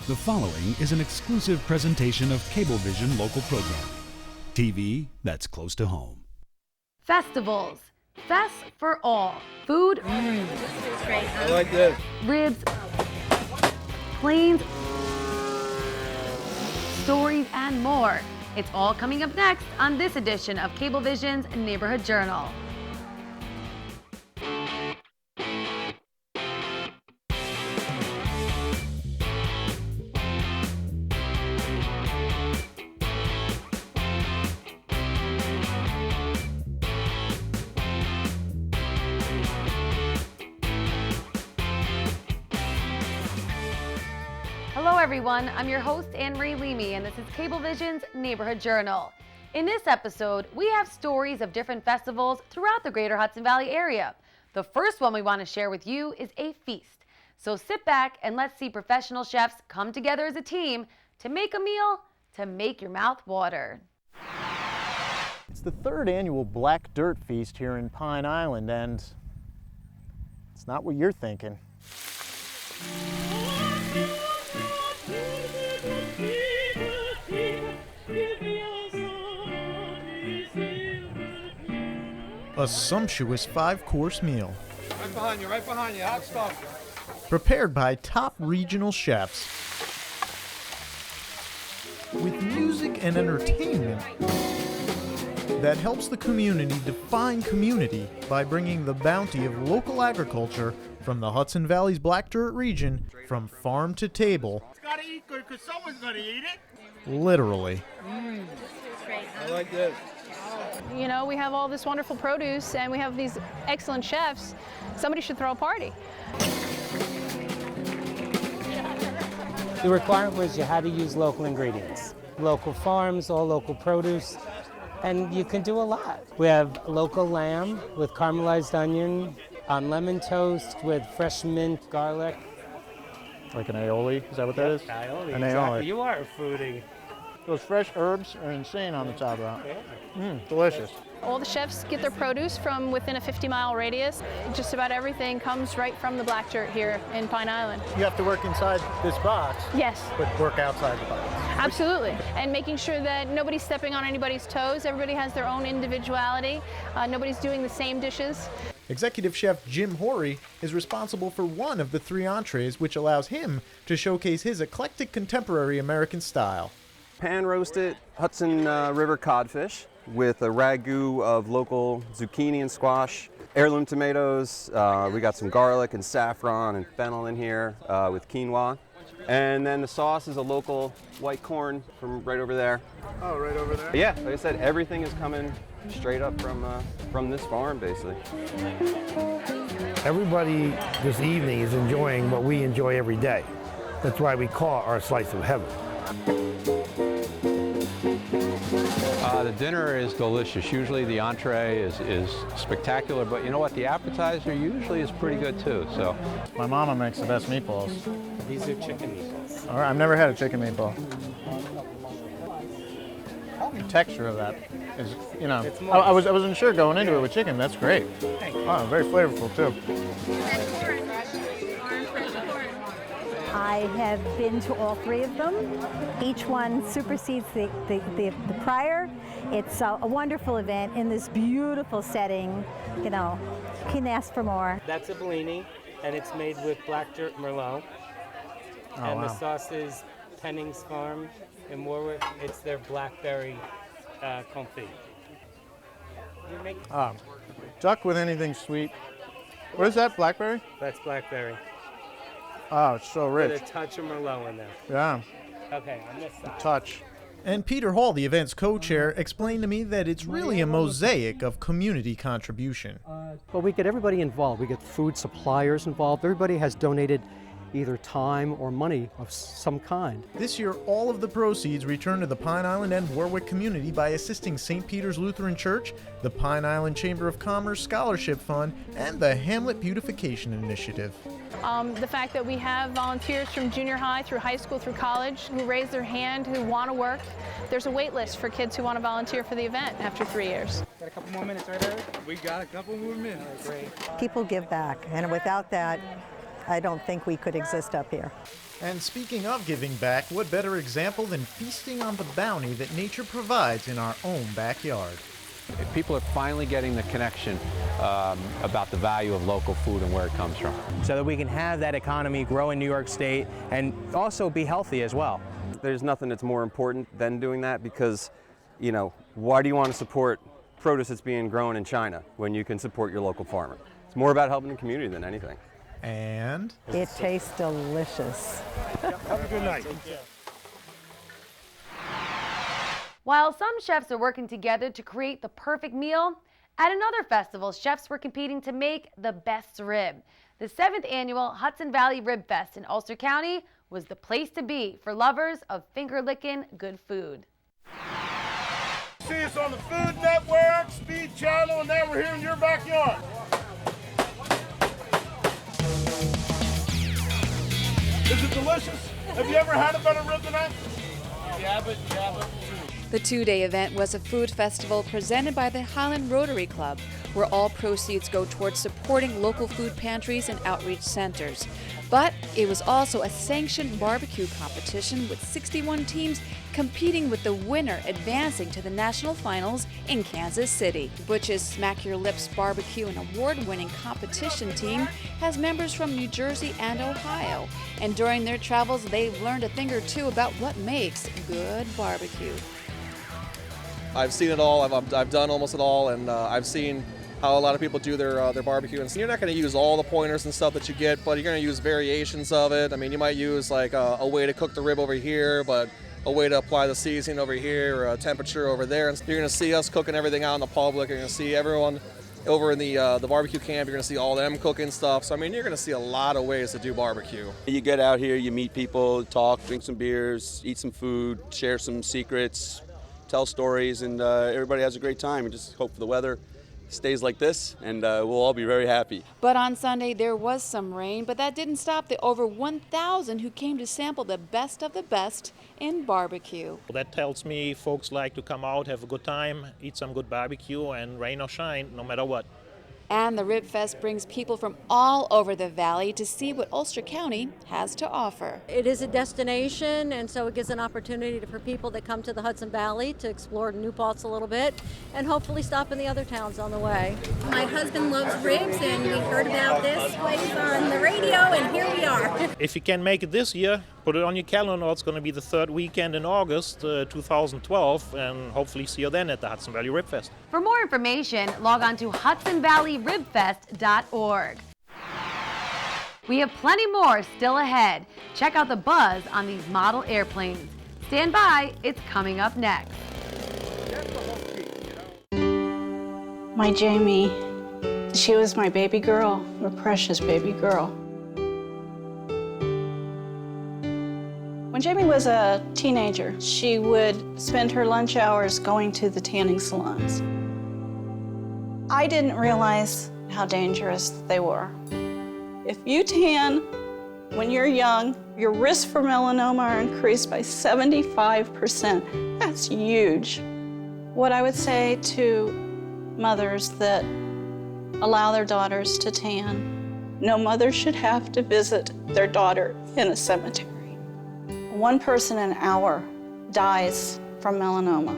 The following is an exclusive presentation of Cablevision local programming. TV that's close to home. Festivals. Fest for all. Food. Great. I like this. Ribs. Planes. Stories and more. It's all coming up next on this edition of Cablevision's Neighborhood Journal. Hello everyone, I'm your host Anne-Marie Leamy and this is Cablevision's Neighborhood Journal. In this episode, we have stories of different festivals throughout the greater Hudson Valley area. The first one we want to share with you is a feast. So sit back and let's see professional chefs come together as a team to make a meal to make your mouth water. It's the third annual Black Dirt Feast here in Pine Island, and it's not what you're thinking. A sumptuous 5-course meal. Right behind you, hot stuff. Prepared by top regional chefs. With music and entertainment that helps the community define community by bringing the bounty of local agriculture from the Hudson Valley's Black Dirt region from farm to table. It's gotta eat good because someone's gonna eat it. Literally. Great. I like this. You know, we have all this wonderful produce and we have these excellent chefs. Somebody should throw a party. The requirement was you had to use local ingredients. Local farms, all local produce, and you can do a lot. We have local lamb with caramelized onion, on lemon toast with fresh mint, garlic. Like an aioli? Is that what that is? Aioli, An exactly. aioli. You are a foodie. Those fresh herbs are insane on the top of that. Delicious. All the chefs get their produce from within a 50-mile radius. Just about everything comes right from the Black Dirt here in Pine Island. You have to work inside this box, Yes, but work outside the box. absolutely. And making sure that nobody's stepping on anybody's toes. Everybody has their own individuality. Nobody's doing the same dishes. Executive Chef Jim Horry is responsible for one of the 3 entrees, which allows him to showcase his eclectic contemporary American style. Pan-roasted Hudson River codfish with a ragu of local zucchini and squash, heirloom tomatoes. We got some garlic and saffron and fennel in here with quinoa. And then the sauce is a local white corn from right over there. Oh, right over there? Yeah, like I said, everything is coming straight up from this farm, basically. Everybody this evening is enjoying what we enjoy every day. That's why we call our slice of heaven. The dinner is delicious. Usually the entree is spectacular, but you know what? The appetizer usually is pretty good too. So, My mama makes the best meatballs. These are chicken meatballs. All right, I've never had a chicken meatball. The texture of that is, you know, It's more- I wasn't sure going into it with chicken. That's great. Oh, very flavorful too. I have been to all 3 of them. Each one supersedes the prior. It's a wonderful event in this beautiful setting. You know, can ask for more. That's a blini, and it's made with Black Dirt Merlot. And wow. the sauce is Penning's Farm in Warwick. It's their blackberry confit. You make Duck with anything sweet. What is that, blackberry? That's blackberry. Oh, it's so With rich. a touch of Merlot in there. Yeah, Okay, on this side. touch. And Peter Hall, the event's co-chair, explained to me that it's really a mosaic of community contribution. Well, we get everybody involved. We get food suppliers involved. Everybody has donated either time or money of some kind. This year, all of the proceeds return to the Pine Island and Warwick community by assisting St. Peter's Lutheran Church, the Pine Island Chamber of Commerce Scholarship Fund, and the Hamlet Beautification Initiative. The fact that we have volunteers from junior high through high school through college who raise their hand, who want to work. There's a wait list for kids who want to volunteer for the event after 3 years. Got a couple more minutes, right, Eric? We got a couple more minutes. Great. People give back, and without that, I don't think we could exist up here. And speaking of giving back, what better example than feasting on the bounty that nature provides in our own backyard? People are finally getting the connection about the value of local food and where it comes from. So that we can have that economy grow in New York State and also be healthy as well. There's nothing that's more important than doing that because, you know, why do you want to support produce that's being grown in China when you can support your local farmer? It's more about helping the community than anything. And it tastes delicious. Have a good night. While some chefs are working together to create the perfect meal, at another festival, chefs were competing to make the best rib. The 7th annual Hudson Valley Rib Fest in Ulster County was the place to be for lovers of finger-licking good food. See us on the Food Network, Speed Channel, and now we're here in your backyard. Is it delicious? Have you ever had a better rib than that? Jab it. The two-day event was a food festival presented by the Highland Rotary Club, where all proceeds go towards supporting local food pantries and outreach centers. But it was also a sanctioned barbecue competition with 61 teams competing, with the winner advancing to the national finals in Kansas City. Butch's Smack Your Lips Barbecue, an award-winning competition team, has members from New Jersey and Ohio. And during their travels, they've learned a thing or two about what makes good barbecue. I've seen it all. I've done almost it all, and I've seen how a lot of people do their barbecue. And you're not going to use all the pointers and stuff that you get, but you're going to use variations of it. I mean, you might use like a way to cook the rib over here, but a way to apply the seasoning over here, or a temperature over there. And you're going to see us cooking everything out in the public. You're going to see everyone over in the barbecue camp. You're going to see all them cooking stuff. So I mean, you're going to see a lot of ways to do barbecue. You get out here, you meet people, talk, drink some beers, eat some food, share some secrets, tell stories, and everybody has a great time. We just hope for the weather stays like this, and we'll all be very happy. But on Sunday there was some rain, but that didn't stop the over 1,000 who came to sample the best of the best in barbecue. That tells me folks like to come out, have a good time, eat some good barbecue, and rain or shine, no matter what. And the Rib Fest brings people from all over the valley to see what Ulster County has to offer. It is a destination, and so it gives an opportunity for people that come to the Hudson Valley to explore New Paltz a little bit and hopefully stop in the other towns on the way. My husband loves ribs, and we heard about this place on the radio, and here we are. If you can make it this year, put it on your calendar. It's going to be the third weekend in August 2012, and hopefully see you then at the Hudson Valley Rib Fest. For more information, log on to HudsonValleyRibFest.org. We have plenty more still ahead. Check out the buzz on these model airplanes. Stand by, it's coming up next. My Jamie, she was my baby girl, my precious baby girl. When Jamie was a teenager, she would spend her lunch hours going to the tanning salons. I didn't realize how dangerous they were. If you tan when you're young, your risks for melanoma are increased by 75%. That's huge. What I would say to mothers that allow their daughters to tan, no mother should have to visit their daughter in a cemetery. 1 person an hour dies from melanoma.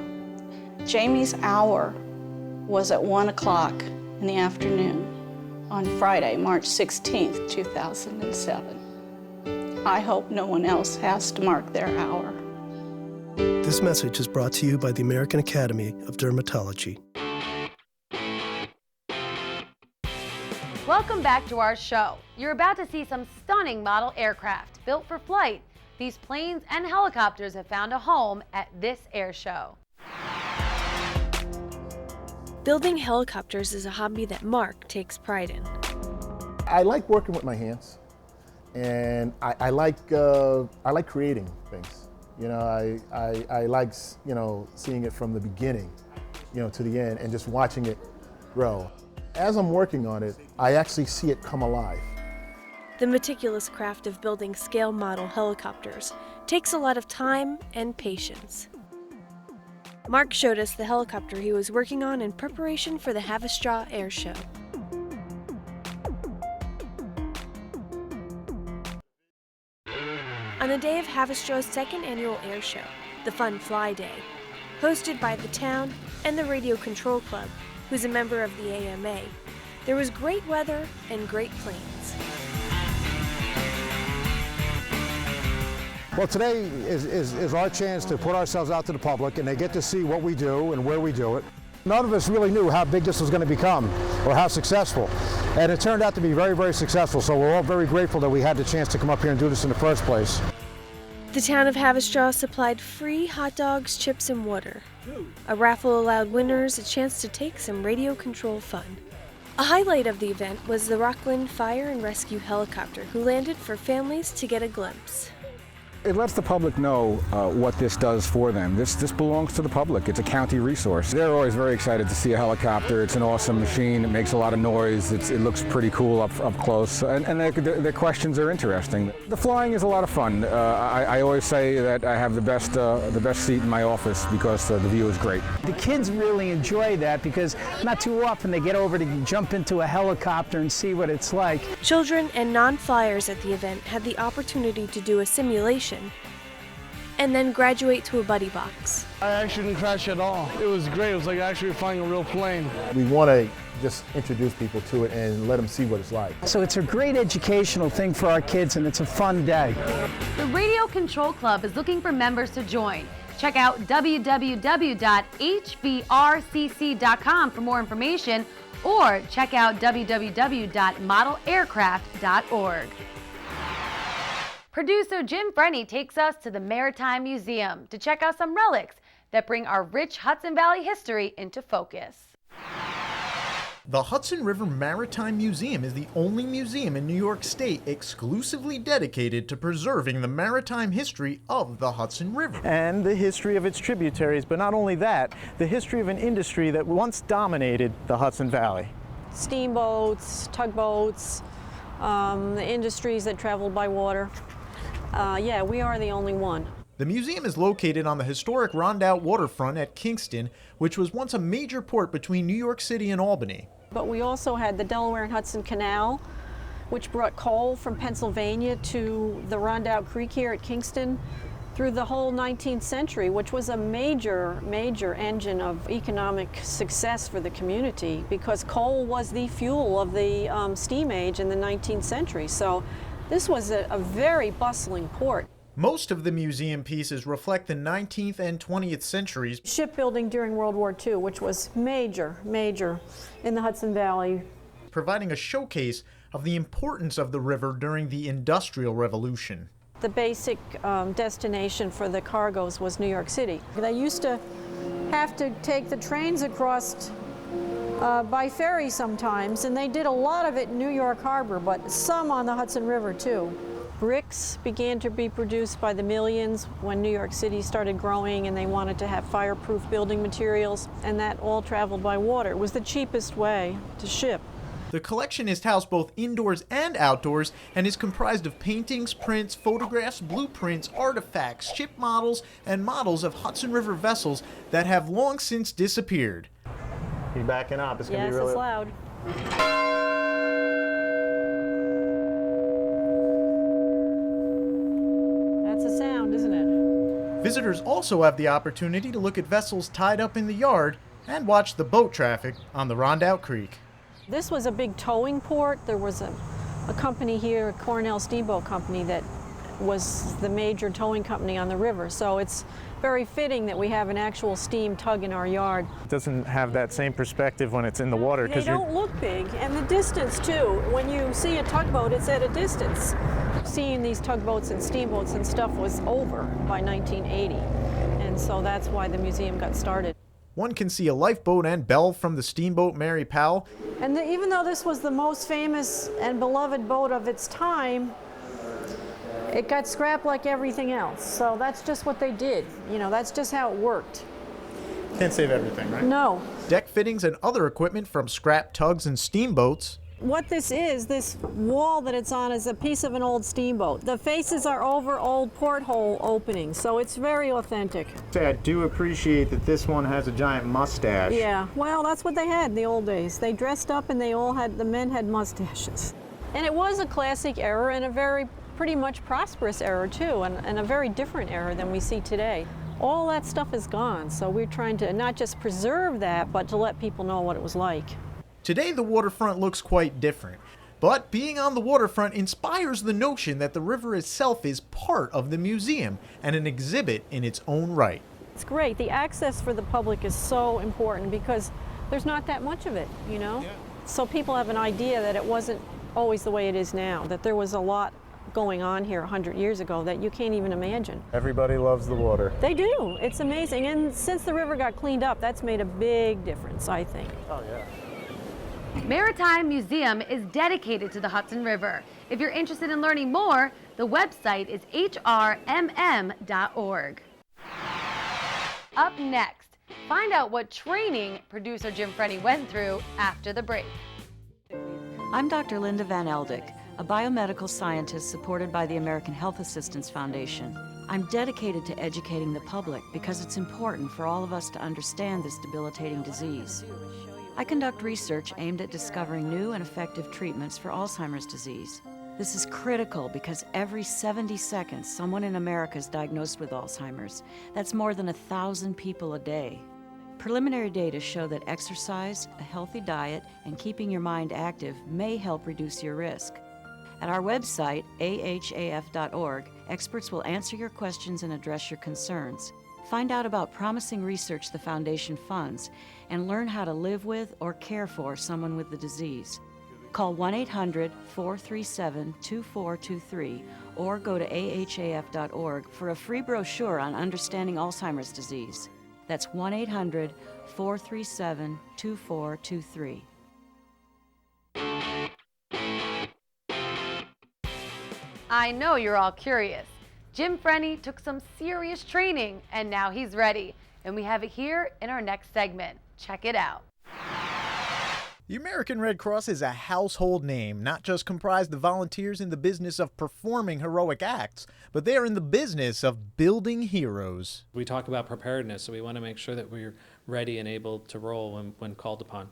Jamie's hour was at 1 o'clock in the afternoon on Friday, March 16th, 2007. I hope no one else has to mark their hour. This message is brought to you by the American Academy of Dermatology. Welcome back to our show. You're about to see some stunning model aircraft built for flight. These planes and helicopters have found a home at this air show. Building helicopters is a hobby that Mark takes pride in. I like working with my hands, and I like creating things. You know, I like, you know, seeing it from the beginning, you know, to the end, and just watching it grow. As I'm working on it, I actually see it come alive. The meticulous craft of building scale model helicopters takes a lot of time and patience. Mark showed us the helicopter he was working on in preparation for the Haverstraw Air Show. on the day of Havistraw's second annual air show, the Fun Fly Day, hosted by the town and the Radio Control Club, who's a member of the AMA. There was great weather and great planes. Well, today is our chance to put ourselves out to the public, and they get to see what we do and where we do it. None of us really knew how big this was going to become or how successful, and it turned out to be very, very successful, so we're all very grateful that we had the chance to come up here and do this in the first place. The town of Havistraw supplied free hot dogs, chips, and water. A raffle allowed winners a chance to take some radio control fun. A highlight of the event was the Rockland Fire and Rescue helicopter, who landed for families to get a glimpse. It lets the public know what this does for them. This belongs to the public. It's a county resource. They're always very excited to see a helicopter. It's an awesome machine. It makes a lot of noise. It looks pretty cool up close, and their questions are interesting. The flying is a lot of fun. I always say that I have the best seat in my office because the view is great. The kids really enjoy that because not too often they get over to jump into a helicopter and see what it's like. Children and non-flyers at the event had the opportunity to do a simulation and then graduate to a buddy box. I actually didn't crash at all. It was great. It was like actually flying a real plane. We want to just introduce people to it and let them see what it's like. So it's a great educational thing for our kids, and it's a fun day. The Radio Control Club is looking for members to join. Check out www.hvRCC.com for more information, or check out www.modelaircraft.org. Producer Jim Frenny takes us to the Maritime Museum to check out some relics that bring our rich Hudson Valley history into focus. The Hudson River Maritime Museum is the only museum in New York State exclusively dedicated to preserving the maritime history of the Hudson River. And the history of its tributaries, but not only that, the history of an industry that once dominated the Hudson Valley. Steamboats, tugboats, the industries that traveled by water. Yeah, we are the only one. The museum is located on the historic Rondout waterfront at Kingston, which was once a major port between New York City and Albany. But we also had the Delaware and Hudson Canal, which brought coal from Pennsylvania to the Rondout Creek here at Kingston through the whole 19th century, which was a major engine of economic success for the community because coal was the fuel of the steam age in the 19th century. So this was a very bustling port. Most of the museum pieces reflect the 19th and 20th centuries. Shipbuilding during World War II, which was major in the Hudson Valley. Providing a showcase of the importance of the river during the Industrial Revolution. The basic destination for the cargoes was New York City. They used to have to take the trains across by ferry sometimes, and they did a lot of it in New York Harbor, but some on the Hudson River too. Bricks began to be produced by the millions when New York City started growing and they wanted to have fireproof building materials, and that all traveled by water. It was the cheapest way to ship. The collection is housed both indoors and outdoors and is comprised of paintings, prints, photographs, blueprints, artifacts, ship models, and models of Hudson River vessels that have long since disappeared. You're backing up. It's going to be really... Yes, it's loud. That's a sound, isn't it? Visitors also have the opportunity to look at vessels tied up in the yard and watch the boat traffic on the Rondout Creek. This was a big towing port. There was a company here, Cornell Steamboat Company, that was the major towing company on the river. So it's very fitting that we have an actual steam tug in our yard. It doesn't have that same perspective when it's in the water. They don't look big, and the distance too. When you see a tugboat, it's at a distance. Seeing these tugboats and steamboats and stuff was over by 1980, and so that's why the museum got started. One can see a lifeboat and bell from the steamboat Mary Powell. And even though this was the most famous and beloved boat of its time, it got scrapped like everything else. So that's just what they did. You know, that's just how it worked. Can't save everything, right? No. Deck fittings and other equipment from scrap tugs and steamboats. What this is, this wall that it's on, is a piece of an old steamboat. The faces are over old porthole openings, so it's very authentic. I do appreciate that this one has a giant mustache. Yeah, well, that's what they had in the old days. They dressed up and the men had mustaches. And it was a classic era and a very pretty much prosperous era too, and a very different era than we see today. All that stuff is gone, so we're trying to not just preserve that, but to let people know what it was like. Today the waterfront looks quite different, but being on the waterfront inspires the notion that the river itself is part of the museum and an exhibit in its own right. It's great. The access for the public is so important because there's not that much of it, you know? Yeah. So people have an idea that it wasn't always the way it is now, that there was a lot going on here 100 years ago that you can't even imagine. Everybody loves the water. They do. It's amazing. And since the river got cleaned up, that's made a big difference, I think. Oh, yeah. Maritime Museum is dedicated to the Hudson River. If you're interested in learning more, the website is hrmm.org. Up next, find out what training producer Jim Frenny went through after the break. I'm Dr. Linda Van Eldick, a biomedical scientist supported by the American Health Assistance Foundation. I'm dedicated to educating the public because it's important for all of us to understand this debilitating disease. I conduct research aimed at discovering new and effective treatments for Alzheimer's disease. This is critical because every 70 seconds, someone in America is diagnosed with Alzheimer's. That's more than 1,000 people a day. Preliminary data show that exercise, a healthy diet, and keeping your mind active may help reduce your risk. At our website, ahaf.org, experts will answer your questions and address your concerns. Find out about promising research the Foundation funds and learn how to live with or care for someone with the disease. Call 1-800-437-2423 or go to ahaf.org for a free brochure on understanding Alzheimer's disease. That's 1-800-437-2423. I know you're all curious. Jim Frenny took some serious training and now he's ready. And we have it here in our next segment. Check it out. The American Red Cross is a household name, not just comprised of volunteers in the business of performing heroic acts, but they are in the business of building heroes. We talk about preparedness, so we want to make sure that we're ready and able to roll when called upon.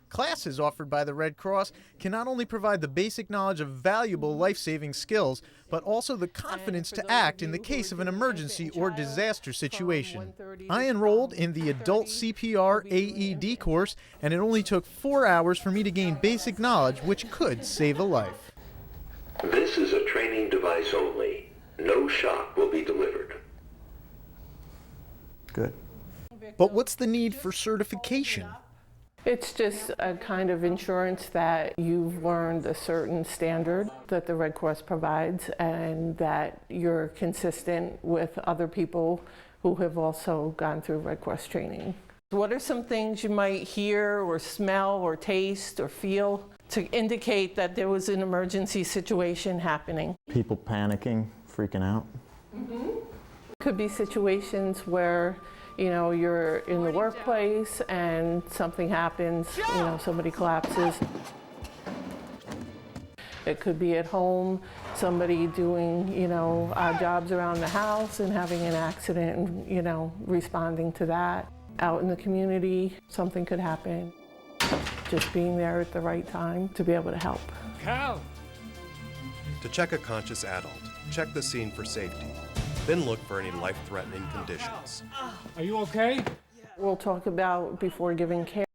Classes offered by the Red Cross can not only provide the basic knowledge of valuable life-saving skills, but also the confidence to act in the case of an emergency or disaster situation. I enrolled in the Adult CPR AED course, and it only took 4 hours for me to gain basic knowledge which could save a life. This is a training device only. No shock will be delivered. Good. But what's the need for certification? It's just a kind of insurance that you've learned a certain standard that the Red Cross provides and that you're consistent with other people who have also gone through Red Cross training. What are some things you might hear or smell or taste or feel to indicate that there was an emergency situation happening? People panicking, freaking out. Mm-hmm. Could be situations where you're in the workplace and something happens, somebody collapses. It could be at home, somebody doing, jobs around the house and having an accident and, responding to that. Out in the community, something could happen. Just being there at the right time to be able to help. To check a conscious adult, check the scene for safety. Then look for any life-threatening conditions. Are you okay? We'll talk about before giving care.